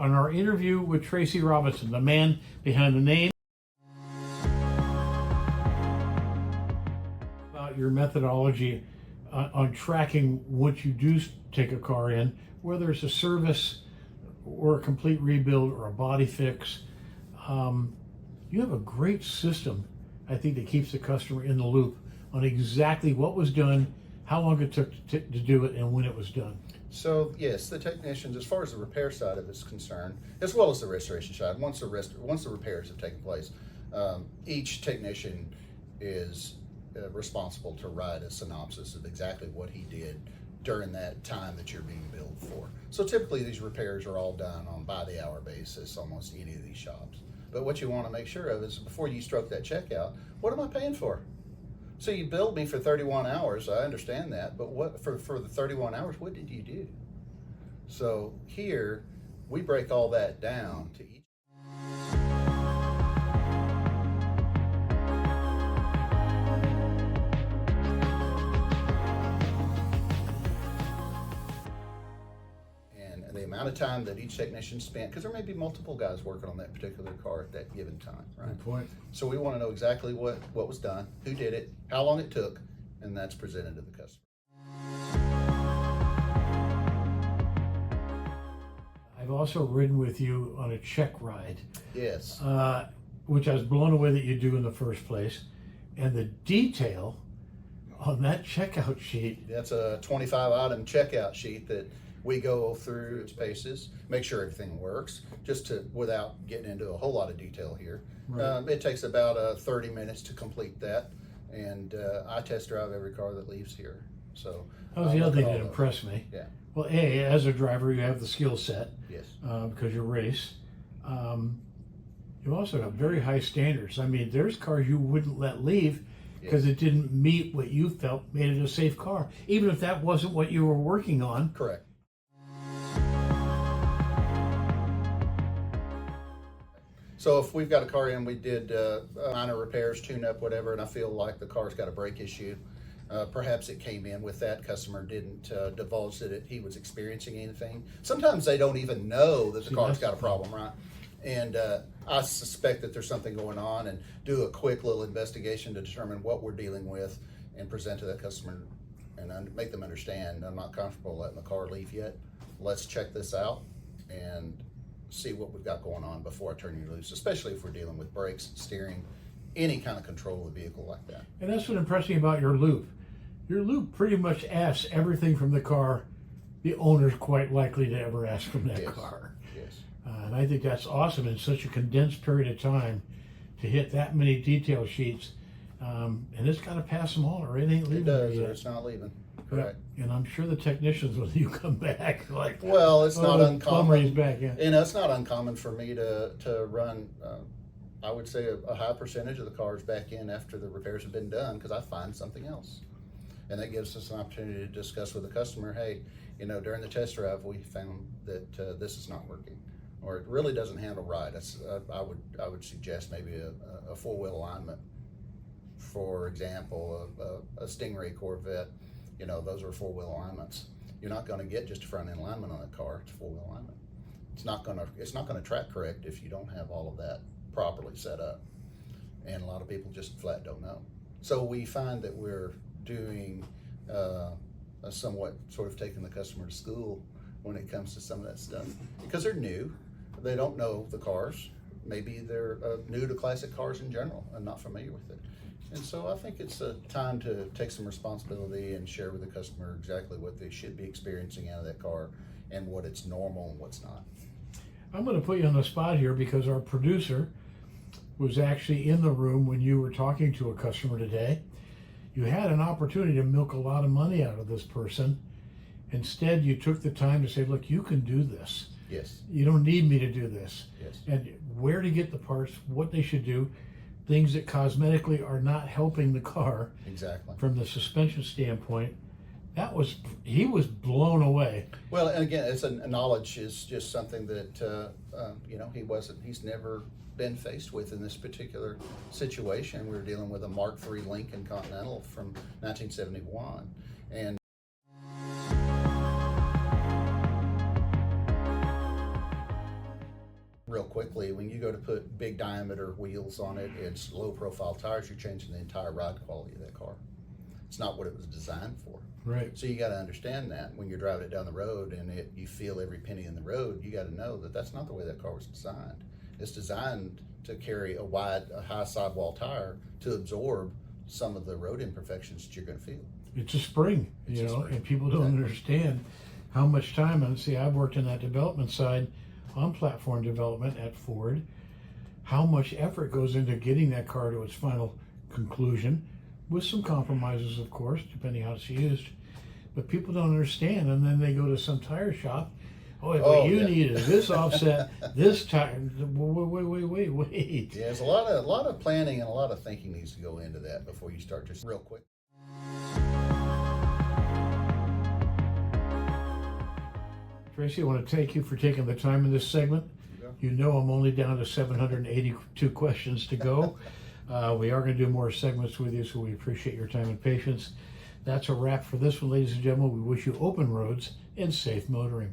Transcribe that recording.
on our interview with Tracy Robinson, the man behind the name. About your methodology on tracking once you do take a car in, whether it's a service or a complete rebuild or a body fix. You have a great system, I think, that keeps the customer in the loop on exactly what was done, how long it took to do it, and when it was done. So yes, the technicians, as far as the repair side of it is concerned, as well as the restoration side, once the repairs have taken place, each technician is responsible to write a synopsis of exactly what he did during that time that you're being billed for. So typically these repairs are all done on by the hour basis, almost any of these shops. But what you want to make sure of is before you stroke that check out, what am I paying for? So you billed me for 31 hours, I understand that, but what for the 31 hours, what did you do? So here, we break all that down to each. And the amount of time that each technician spent, because there may be multiple guys working on that particular car at that given time, right? Good point. So we want to know exactly what was done, who did it, how long it took, and that's presented to the customer. I've also ridden with you on a check ride. Yes. Which I was blown away that you do in the first place. And the detail on that checkout sheet. That's a 25 item checkout sheet that we go through its paces, make sure everything works, without getting into a whole lot of detail here. Right. It takes about 30 minutes to complete that, and I test drive every car that leaves here. So that was the other thing that impressed me. Yeah. Well, as a driver, you have the skill set. Yes. Because you race. You also have very high standards. I mean, there's cars you wouldn't let leave because it didn't meet what you felt made it a safe car, even if that wasn't what you were working on. Correct. So if we've got a car in, we did minor repairs, tune up, whatever, and I feel like the car's got a brake issue. Perhaps it came in with that. Customer didn't divulge that he was experiencing anything. Sometimes they don't even know that the car's got a problem, right? And I suspect that there's something going on, and do a quick little investigation to determine what we're dealing with and present to that customer and make them understand, I'm not comfortable letting the car leave yet. Let's check this out and see what we've got going on before I turn you loose, especially if we're dealing with brakes, steering, any kind of control of the vehicle like that. And that's what impressed me about your loop. Your loop pretty much asks everything from the car the owner's quite likely to ever ask from that car. Yes. And I think that's awesome in such a condensed period of time to hit that many detail sheets. And it's got to pass them all, or it ain't leaving. It does, yet. or it's not leaving. Correct. And I'm sure the technicians, when you come back, like, well, it's not uncommon. Back, yeah. You know, it's not uncommon for me to run. I would say a high percentage of the cars back in after the repairs have been done because I find something else, and that gives us an opportunity to discuss with the customer. Hey, you know, during the test drive, we found that this is not working, or it really doesn't handle right. I would suggest maybe a four-wheel alignment. For example, a Stingray Corvette. You know, those are four-wheel alignments. You're not going to get just a front-end alignment on a car. It's four-wheel alignment. It's not going to track correct if you don't have all of that properly set up. And a lot of people just flat don't know. So we find that we're doing a somewhat sort of taking the customer to school when it comes to some of that stuff because they're new. They don't know the cars. Maybe they're new to classic cars in general and not familiar with it. And so I think it's a time to take some responsibility and share with the customer exactly what they should be experiencing out of that car and what it's normal and what's not. I'm going to put you on the spot here because our producer was actually in the room when you were talking to a customer today. You had an opportunity to milk a lot of money out of this person. Instead, you took the time to say, look, you can do this. Yes. You don't need me to do this. Yes. And where to get the parts, what they should do, things that cosmetically are not helping the car. Exactly. From From the suspension standpoint, he was blown away. Well, and again, it's a knowledge is just something that you know, he's never been faced with in this particular situation. We were dealing with a Mark III Lincoln Continental from 1971, and quickly, when you go to put big diameter wheels on it, it's low profile tires, you're changing the entire ride quality of that car. It's not what it was designed for. Right. So you got to understand that when you're driving it down the road and you feel every penny in the road, you got to know that that's not the way that car was designed. It's designed to carry a high sidewall tire to absorb some of the road imperfections that you're going to feel. It's a spring, It's a spring. and people don't understand how much time, and see, I've worked in that development side on platform development at Ford, how much effort goes into getting that car to its final conclusion, with some compromises, of course, depending how it's used. But people don't understand, and then they go to some tire shop. Oh, what you need is this offset, this tire. Wait. Yeah, there's a lot of planning and a lot of thinking needs to go into that before you start just real quick. Tracy, I want to thank you for taking the time in this segment. You know I'm only down to 782 questions to go. We are going to do more segments with you, so we appreciate your time and patience. That's a wrap for this one, ladies and gentlemen. We wish you open roads and safe motoring.